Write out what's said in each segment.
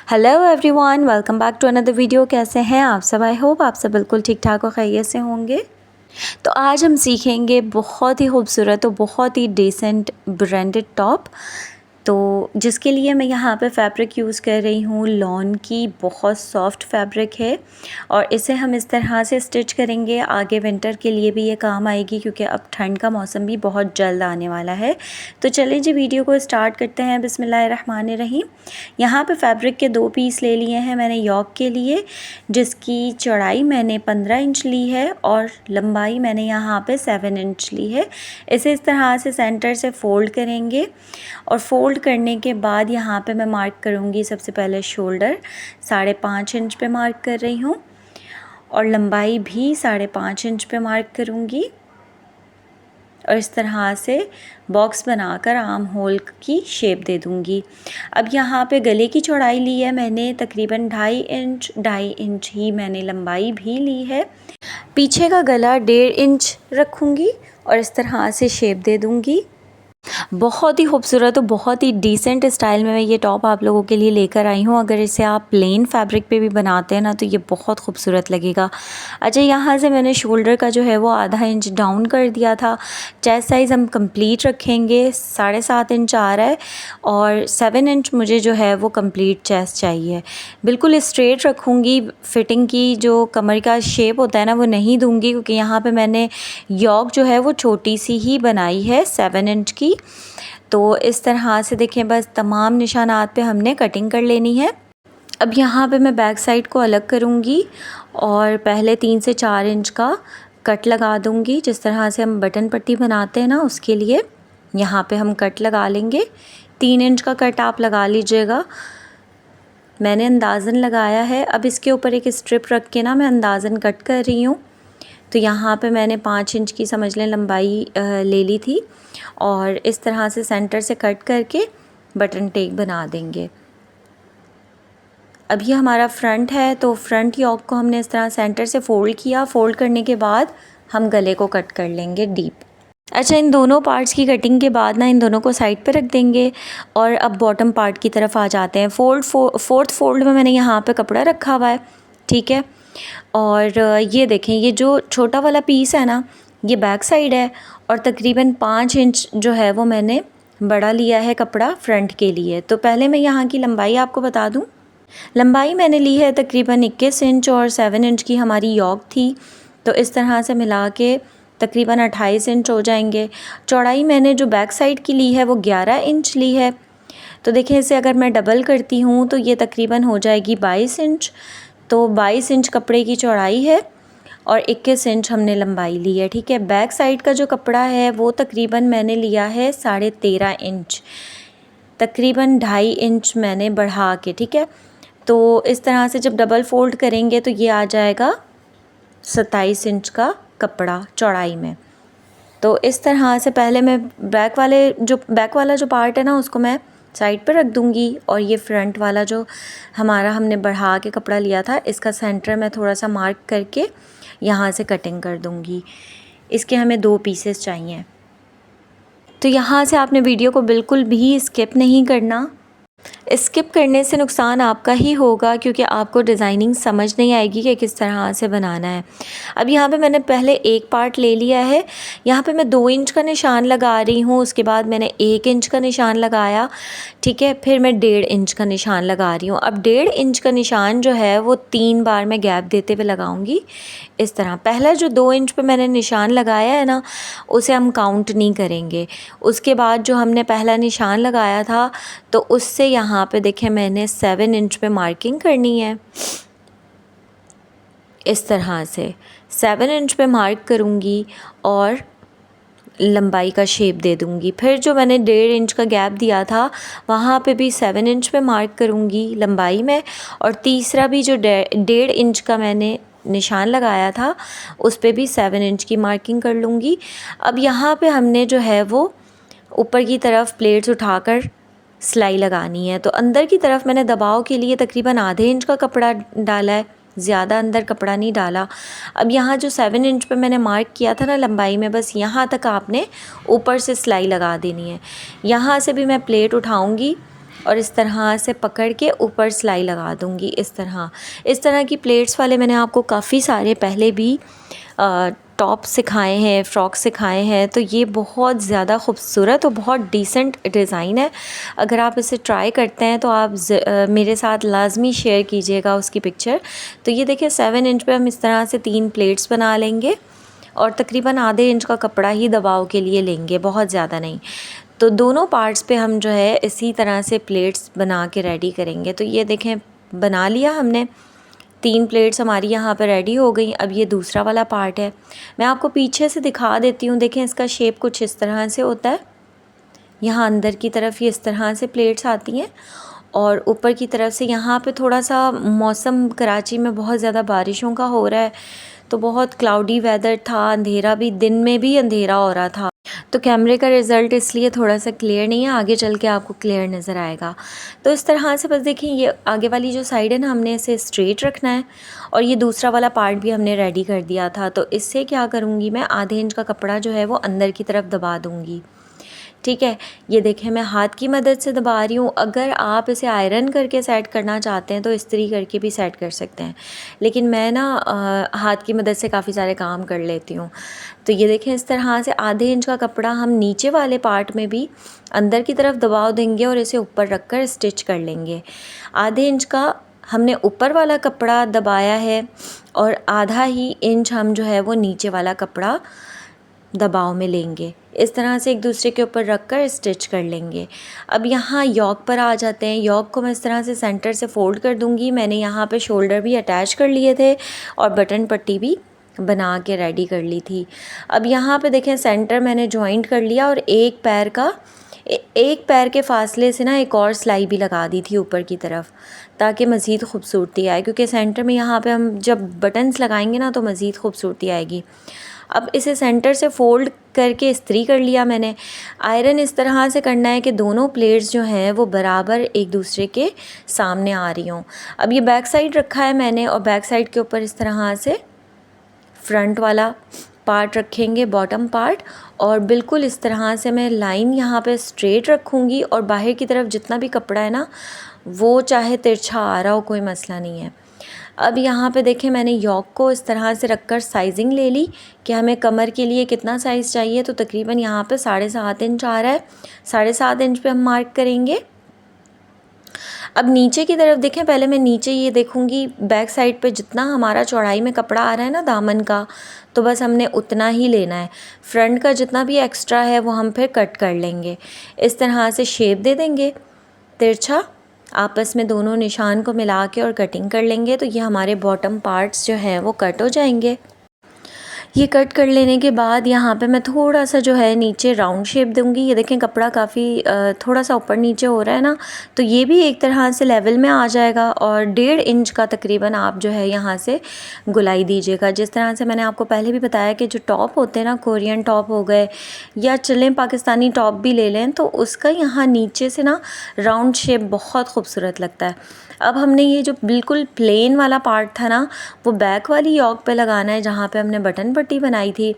Hello everyone, welcome back to another video. कैसे हैं आप सब? आई होप आप सब बिल्कुल ठीक ठाक और खैरियत से होंगे। तो आज हम सीखेंगे बहुत ही खूबसूरत और बहुत ही डिसेंट ब्रांडेड टॉप, तो जिसके लिए मैं यहाँ पे फैब्रिक यूज़ कर रही हूँ लॉन की। बहुत सॉफ्ट फैब्रिक है और इसे हम इस तरह से स्टिच करेंगे। आगे विंटर के लिए भी ये काम आएगी क्योंकि अब ठंड का मौसम भी बहुत जल्द आने वाला है। तो चलिए जी वीडियो को स्टार्ट करते हैं। बिस्मिल्लाहिर्रहमानिर्रहीम। यहाँ पे फैब्रिक के 2 पीस ले लिए हैं मैंने योक के लिए, जिसकी चौड़ाई मैंने 15 इंच ली है और लंबाई मैंने यहाँ पे 7 इंच ली है। इसे इस तरह से सेंटर से फ़ोल्ड करेंगे और फ़ोल्ड करने के बाद यहाँ पे मैं मार्क करूँगी सबसे पहले शोल्डर 5.5 इंच पे मार्क कर रही हूँ और लंबाई भी 5.5 इंच पे मार्क करूँगी और इस तरह से बॉक्स बनाकर आर्म होल की शेप दे दूँगी। अब यहाँ पे गले की चौड़ाई ली है मैंने तकरीबन 2.5 इंच ही मैंने लंबाई भी ली है। पीछे का गला 1.5 इंच रखूँगी और इस तरह से शेप दे दूँगी। बहुत ही खूबसूरत और बहुत ही डिसेंट स्टाइल में मैं ये टॉप आप लोगों के लिए लेकर आई हूँ। अगर इसे आप प्लेन फैब्रिक पे भी बनाते हैं ना तो ये बहुत खूबसूरत लगेगा। अच्छा, यहाँ से मैंने शोल्डर का जो है वो आधा इंच डाउन कर दिया था। चेस्ट साइज़ हम कंप्लीट रखेंगे, 7.5 इंच आ रहा है और 7 इंच मुझे जो है वो कंप्लीट चेस्ट चाहिए। बिल्कुल स्ट्रेट रखूँगी। फिटिंग की जो कमर का शेप होता है ना वो नहीं दूँगी क्योंकि यहाँ पर मैंने योक जो है वो छोटी सी ही बनाई है 7 इंच की। तो इस तरह से देखें, बस तमाम निशानात पे हमने कटिंग कर लेनी है। अब यहाँ पे मैं बैक साइड को अलग करूँगी और पहले 3 से 4 इंच का कट लगा दूँगी। जिस तरह से हम बटन पट्टी बनाते हैं ना उसके लिए यहाँ पे हम कट लगा लेंगे। 3 इंच का कट आप लगा लीजिएगा। मैंने अंदाज़न लगाया है। अब इसके ऊपर एक स्ट्रिप रख के ना मैं अंदाज़न कट कर रही हूँ। तो यहाँ पे मैंने 5 इंच की समझ लें लंबाई ले ली थी और इस तरह से सेंटर से कट करके बटन टेक बना देंगे। अब ये हमारा फ्रंट है तो फ्रंट योक को हमने इस तरह सेंटर से फ़ोल्ड किया। फ़ोल्ड करने के बाद हम गले को कट कर लेंगे डीप। अच्छा, इन दोनों पार्ट्स की कटिंग के बाद ना इन दोनों को साइड पे रख देंगे और अब बॉटम पार्ट की तरफ आ जाते हैं। फोर्थ फोल्ड में मैंने यहाँ पे कपड़ा रखा हुआ है, ठीक है। और ये देखें, ये जो छोटा वाला पीस है ना ये बैक साइड है और तकरीबन 5 इंच जो है वो मैंने बड़ा लिया है कपड़ा फ्रंट के लिए। तो पहले मैं यहाँ की लंबाई आपको बता दूँ। लंबाई मैंने ली है तकरीबन 21 इंच और 7 इंच की हमारी योक थी, तो इस तरह से मिला के तकरीबन 28 इंच हो जाएंगे। चौड़ाई मैंने जो बैक साइड की ली है वो 11 इंच ली है। तो देखें, इसे अगर मैं डबल करती हूँ तो ये तकरीबन हो जाएगी 22 इंच। तो 22 इंच कपड़े की चौड़ाई है और 21 इंच हमने लंबाई ली है, ठीक है। बैक साइड का जो कपड़ा है वो तकरीबन मैंने लिया है 13.5 इंच, तकरीबन 2.5 इंच मैंने बढ़ा के, ठीक है। तो इस तरह से जब डबल फोल्ड करेंगे तो ये आ जाएगा 27 इंच का कपड़ा चौड़ाई में। तो इस तरह से पहले मैं बैक वाला जो पार्ट है ना उसको मैं साइड पर रख दूँगी और ये फ्रंट वाला जो हमारा हमने बढ़ा के कपड़ा लिया था इसका सेंटर में थोड़ा सा मार्क करके यहाँ से कटिंग कर दूँगी। इसके हमें 2 पीसेस चाहिए। तो यहाँ से आपने वीडियो को बिल्कुल भी स्किप नहीं करना। स्किप करने से नुकसान आपका ही होगा क्योंकि आपको डिज़ाइनिंग समझ नहीं आएगी कि किस तरह से बनाना है। अब यहाँ पे मैंने पहले एक पार्ट ले लिया है। यहाँ पे मैं 2 इंच का निशान लगा रही हूँ, उसके बाद मैंने 1 इंच का निशान लगाया, ठीक है। फिर मैं 1.5 इंच का निशान लगा रही हूँ। अब 1.5 इंच का निशान जो है वो 3 बार मैं गैप देते हुए लगाऊंगी इस तरह। पहला जो 2 इंच पे मैंने निशान लगाया है ना उसे हम काउंट नहीं करेंगे। उसके बाद जो हमने पहला निशान लगाया था तो उससे यहाँ पे देखें मैंने 7 इंच पे मार्किंग करनी है। इस तरह से 7 इंच पे मार्क करूँगी और लंबाई का शेप दे दूँगी। फिर जो मैंने 1.5 इंच का गैप दिया था वहाँ पे भी 7 इंच पे मार्क करूँगी लंबाई में और तीसरा भी जो 1.5 इंच का मैंने निशान लगाया था उस पे भी 7 इंच की मार्किंग कर लूँगी। अब यहाँ पे हमने जो है वो ऊपर की तरफ प्लेट्स उठाकर सिलाई लगानी है। तो अंदर की तरफ मैंने दबाव के लिए तकरीबन आधे इंच का कपड़ा डाला है, ज़्यादा अंदर कपड़ा नहीं डाला। अब यहाँ जो 7 इंच पे मैंने मार्क किया था ना लंबाई में, बस यहाँ तक आपने ऊपर से सिलाई लगा देनी है। यहाँ से भी मैं प्लेट उठाऊँगी और इस तरह से पकड़ के ऊपर सिलाई लगा दूँगी। इस तरह की प्लेट्स वाले मैंने आपको काफ़ी सारे पहले भी टॉप सिखाए हैं, फ्रॉक सिखाए हैं, तो ये बहुत ज़्यादा खूबसूरत और बहुत डिसेंट डिज़ाइन है। अगर आप इसे ट्राई करते हैं तो आप मेरे साथ लाज़मी शेयर कीजिएगा उसकी पिक्चर। तो ये देखिए 7 इंच पे हम इस तरह से 3 प्लेट्स बना लेंगे और तकरीबन आधे इंच का कपड़ा ही दबाव के लिए लेंगे, बहुत ज़्यादा नहीं। तो दोनों पार्ट्स पे हम जो है इसी तरह से प्लेट्स बना के रेडी करेंगे। तो ये देखें बना लिया हमने, 3 प्लेट्स हमारी यहाँ पर रेडी हो गई। अब ये दूसरा वाला पार्ट है, मैं आपको पीछे से दिखा देती हूँ। देखें इसका शेप कुछ इस तरह से होता है। यहाँ अंदर की तरफ ये इस तरह से प्लेट्स आती हैं और ऊपर की तरफ से यहाँ पे थोड़ा सा मौसम कराची में बहुत ज़्यादा बारिशों का हो रहा है, तो बहुत क्लाउडी वेदर था, अंधेरा भी, दिन में भी अंधेरा हो रहा था, तो कैमरे का रिज़ल्ट इसलिए थोड़ा सा क्लियर नहीं है। आगे चल के आपको क्लियर नज़र आएगा। तो इस तरह से बस देखिए ये आगे वाली जो साइड है ना, हमने इसे स्ट्रेट रखना है और ये दूसरा वाला पार्ट भी हमने रेडी कर दिया था। तो इससे क्या करूँगी मैं, आधे इंच का कपड़ा जो है वो अंदर की तरफ दबा दूँगी। ठीक है, ये देखें मैं हाथ की मदद से दबा रही हूँ। अगर आप इसे आयरन करके सेट करना चाहते हैं तो इस्त्री करके भी सेट कर सकते हैं, लेकिन मैं ना हाथ की मदद से काफ़ी सारे काम कर लेती हूँ। तो ये देखें इस तरह से आधे इंच का कपड़ा हम नीचे वाले पार्ट में भी अंदर की तरफ दबाव देंगे और इसे ऊपर रख कर स्टिच कर लेंगे। आधे इंच का हमने ऊपर वाला कपड़ा दबाया है और आधा ही इंच हम जो है वो नीचे वाला कपड़ा दबाव में लेंगे। इस तरह से एक दूसरे के ऊपर रख कर स्टिच कर लेंगे। अब यहाँ योक पर आ जाते हैं। योक को मैं इस तरह से सेंटर से फ़ोल्ड कर दूँगी। मैंने यहाँ पे शोल्डर भी अटैच कर लिए थे और बटन पट्टी भी बना के रेडी कर ली थी। अब यहाँ पे देखें सेंटर मैंने जॉइंट कर लिया और एक पैर के फासले से ना एक और सिलाई भी लगा दी थी ऊपर की तरफ, ताकि मज़ीद खूबसूरती आए, क्योंकि सेंटर में यहाँ पे हम जब बटन्स लगाएंगे ना तो मज़ीद खूबसूरती आएगी। अब इसे सेंटर से फ़ोल्ड करके इस्त्री कर लिया मैंने। आयरन इस तरह से करना है कि दोनों प्लेट्स जो हैं वो बराबर एक दूसरे के सामने आ रही हों। अब ये बैक साइड रखा है मैंने और बैक साइड के ऊपर इस तरह से फ्रंट वाला पार्ट रखेंगे, बॉटम पार्ट, और बिल्कुल इस तरह से मैं लाइन यहाँ पे स्ट्रेट रखूँगी और बाहर की तरफ जितना भी कपड़ा है ना वो चाहे तिरछा आ रहा हो, कोई मसला नहीं है। अब यहाँ पे देखें मैंने योक को इस तरह से रखकर साइजिंग ले ली कि हमें कमर के लिए कितना साइज़ चाहिए। तो तकरीबन यहाँ पे 7.5 इंच आ रहा है, 7.5 इंच पे हम मार्क करेंगे। अब नीचे की तरफ देखें, पहले मैं नीचे ये देखूँगी बैक साइड पे जितना हमारा चौड़ाई में कपड़ा आ रहा है ना दामन का, तो बस हमने उतना ही लेना है। फ्रंट का जितना भी एक्स्ट्रा है वो हम फिर कट कर लेंगे। इस तरह से शेप दे देंगे तिरछा, आपस में दोनों निशान को मिला के और कटिंग कर लेंगे। तो ये हमारे बॉटम पार्ट्स जो हैं वो कट हो जाएंगे। ये कट कर लेने के बाद यहाँ पे मैं थोड़ा सा जो है नीचे राउंड शेप दूँगी। ये देखें कपड़ा काफ़ी थोड़ा सा ऊपर नीचे हो रहा है ना, तो ये भी एक तरह से लेवल में आ जाएगा। और 1.5 इंच का तकरीबन आप जो है यहाँ से गुलाई दीजिएगा। जिस तरह से मैंने आपको पहले भी बताया कि जो टॉप होते हैं ना, कोरियन टॉप हो गए या चलें पाकिस्तानी टॉप भी ले लें, तो उसका यहाँ नीचे से ना राउंड शेप बहुत खूबसूरत लगता है। अब हमने ये जो बिल्कुल प्लेन वाला पार्ट था ना, वो बैक वाली योक पे लगाना है जहाँ पे हमने बटन पट्टी बनाई थी,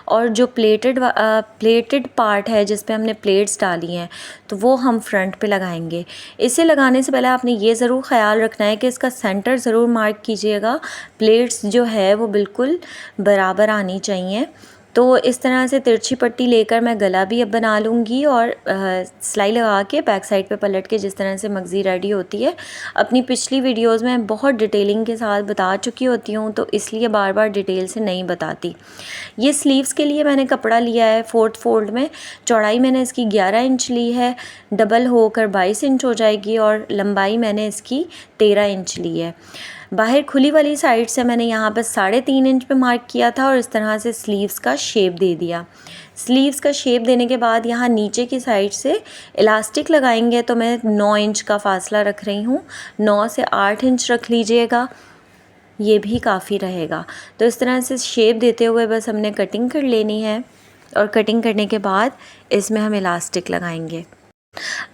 और जो प्लेटेड पार्ट है जिस पे हमने प्लेट्स डाली हैं तो वो हम फ्रंट पे लगाएंगे। इसे लगाने से पहले आपने ये ज़रूर ख़याल रखना है कि इसका सेंटर ज़रूर मार्क कीजिएगा। प्लेट्स जो है वो बिल्कुल बराबर आनी चाहिए। तो इस तरह से तिरछी पट्टी लेकर मैं गला भी अब बना लूँगी और सिलाई लगा के बैक साइड पे पलट के जिस तरह से मगज़ी रेडी होती है। अपनी पिछली वीडियोस में बहुत डिटेलिंग के साथ बता चुकी होती हूँ, तो इसलिए बार बार डिटेल से नहीं बताती। ये स्लीव्स के लिए मैंने कपड़ा लिया है 4th फोल्ड में। चौड़ाई मैंने इसकी 11 इंच ली है, डबल होकर 22 इंच हो जाएगी, और लंबाई मैंने इसकी 13 इंच ली है। बाहर खुली वाली साइड से मैंने यहाँ पर 3.5 इंच पे मार्क किया था और इस तरह से स्लीव्स का शेप दे दिया। स्लीव्स का शेप देने के बाद यहाँ नीचे की साइड से इलास्टिक लगाएंगे, तो मैं 9 इंच का फासला रख रही हूँ। 9 से 8 इंच रख लीजिएगा, ये भी काफ़ी रहेगा। तो इस तरह से शेप देते हुए बस हमने कटिंग कर लेनी है, और कटिंग करने के बाद इसमें हम इलास्टिक लगाएंगे।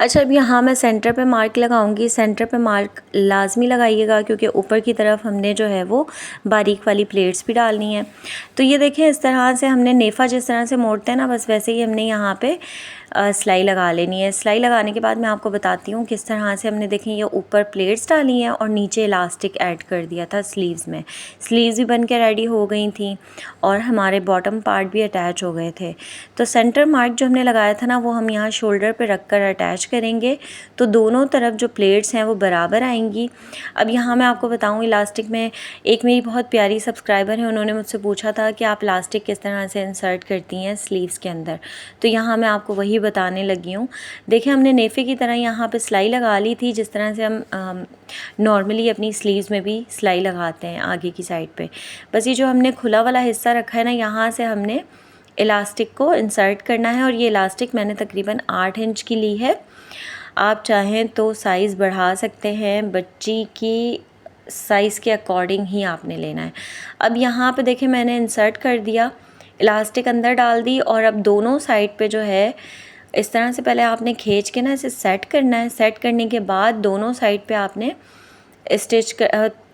अच्छा, अब यहाँ मैं सेंटर पे मार्क लगाऊंगी। सेंटर पे मार्क लाजमी लगाइएगा क्योंकि ऊपर की तरफ हमने जो है वो बारीक वाली प्लेट्स भी डालनी है। तो ये देखें, इस तरह से हमने नेफ़ा जिस तरह से मोड़ते हैं ना, बस वैसे ही हमने यहाँ पे सिलाई लगा लेनी है। सिलाई लगाने के बाद मैं आपको बताती हूँ किस तरह से हमने, देखें, ये ऊपर प्लेट्स डाली हैं और नीचे इलास्टिक ऐड कर दिया था स्लीव्स में। स्लीव्स भी बन के रेडी हो गई थी और हमारे बॉटम पार्ट भी अटैच हो गए थे। तो सेंटर मार्क जो हमने लगाया था ना, वो हम यहाँ शोल्डर पे रख कर अटैच करेंगे तो दोनों तरफ जो प्लेट्स हैं वो बराबर आएंगी। अब यहाँ मैं आपको बताऊँ, इलास्टिक में एक मेरी बहुत प्यारी सब्सक्राइबर है, उन्होंने मुझसे पूछा था कि आप इलास्टिक किस तरह से इंसर्ट करती हैं स्लीव्स के अंदर। तो यहाँ मैं आपको वही बताने लगी हूँ। देखिए, हमने नेफे की तरह यहाँ पे सिलाई लगा ली थी, जिस तरह से हम नॉर्मली अपनी स्लीव्स में भी सिलाई लगाते हैं आगे की साइड पे। बस ये जो हमने खुला वाला हिस्सा रखा है ना, यहाँ से हमने इलास्टिक को इंसर्ट करना है। और ये इलास्टिक मैंने तकरीबन 8 इंच की ली है। आप चाहें तो साइज़ बढ़ा सकते हैं, बच्ची की साइज़ के अकॉर्डिंग ही आपने लेना है। अब यहाँ पे देखें, मैंने इंसर्ट कर दिया, इलास्टिक अंदर डाल दी और अब दोनों साइड पे जो है इस तरह से पहले आपने खींच के ना इसे सेट करना है। सेट करने के बाद दोनों साइड पे आपने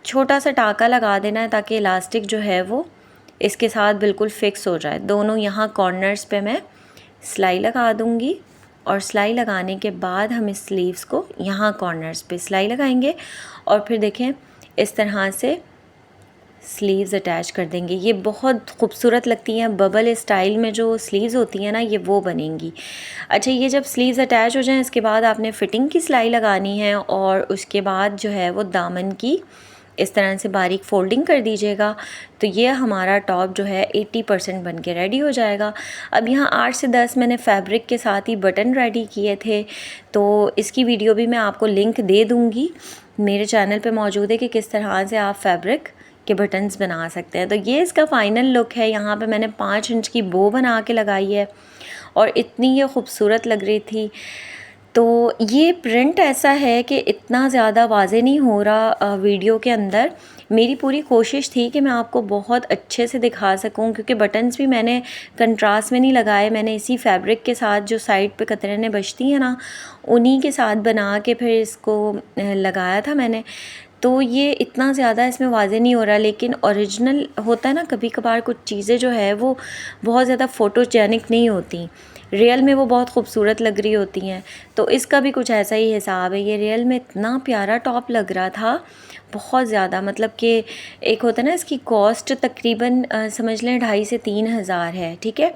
छोटा सा टाँका लगा देना है ताकि इलास्टिक जो है वो इसके साथ बिल्कुल फ़िक्स हो जाए। दोनों यहाँ कॉर्नर्स पे मैं सिलाई लगा दूँगी और सिलाई लगाने के बाद हम इस स्लीव्स को यहाँ कॉर्नर्स पे सिलाई लगाएंगे और फिर देखें इस तरह से स्लीव्स अटैच कर देंगे। ये बहुत खूबसूरत लगती हैं, बबल स्टाइल में जो स्लीव्स होती हैं ना, ये वो बनेंगी। अच्छा, ये जब स्लीव्स अटैच हो जाएं, इसके बाद आपने फ़िटिंग की सिलाई लगानी है और उसके बाद जो है वो दामन की इस तरह से बारीक फोल्डिंग कर दीजिएगा। तो ये हमारा टॉप जो है 80% बन के रेडी हो जाएगा। अब यहाँ 8 से 10 मैंने फैब्रिक के साथ ही बटन रेडी किए थे, तो इसकी वीडियो भी मैं आपको लिंक दे दूँगी, मेरे चैनल पे मौजूद है कि किस तरह से आप फैब्रिक के बटन्स बना सकते हैं। तो ये इसका फ़ाइनल लुक है। यहाँ पे मैंने 5 इंच की बो बना के लगाई है और इतनी ये खूबसूरत लग रही थी। तो ये प्रिंट ऐसा है कि इतना ज़्यादा वाज़े नहीं हो रहा वीडियो के अंदर। मेरी पूरी कोशिश थी कि मैं आपको बहुत अच्छे से दिखा सकूं, क्योंकि बटन्स भी मैंने कंट्रास्ट में नहीं लगाए, मैंने इसी फैब्रिक के साथ जो साइड पे कतरनें बचती हैं ना, उन्हीं के साथ बना के फिर इसको लगाया था मैंने। तो ये इतना ज़्यादा इसमें वाज़े नहीं हो रहा, लेकिन ओरिजिनल होता है ना, कभी कभार कुछ चीज़ें जो है वो बहुत ज़्यादा फ़ोटोजेनिक नहीं होती, रियल में वो बहुत खूबसूरत लग रही होती हैं। तो इसका भी कुछ ऐसा ही हिसाब है। ये रियल में इतना प्यारा टॉप लग रहा था, बहुत ज़्यादा, मतलब कि एक होता है ना, इसकी कॉस्ट तकरीबन समझ लें 2,500 से 3,000 है, ठीक है,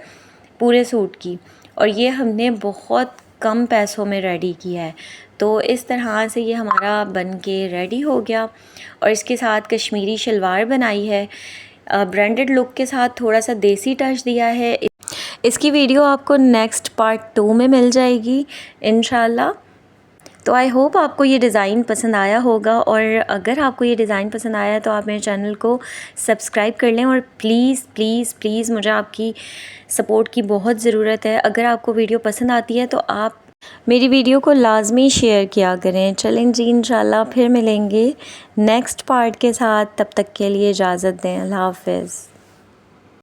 पूरे सूट की। और ये हमने बहुत कम पैसों में रेडी किया है। तो इस तरह से ये हमारा बन के रेडी हो गया और इसके साथ कश्मीरी शलवार बनाई है, ब्रांडेड लुक के साथ थोड़ा सा देसी टच दिया है। इसकी वीडियो आपको नेक्स्ट पार्ट 2 में मिल जाएगी इंशाल्लाह। तो आई होप आपको ये डिज़ाइन पसंद आया होगा, और अगर आपको ये डिज़ाइन पसंद आया तो आप मेरे चैनल को सब्सक्राइब कर लें और प्लीज़ प्लीज़ प्लीज़ मुझे आपकी सपोर्ट की बहुत ज़रूरत है। अगर आपको वीडियो पसंद आती है तो आप मेरी वीडियो को लाजमी शेयर किया करें। चलें जी, इंशाल्लाह फिर मिलेंगे नेक्स्ट पार्ट के साथ। तब तक के लिए इजाज़त दें। अल्लाह हाफ़िज़।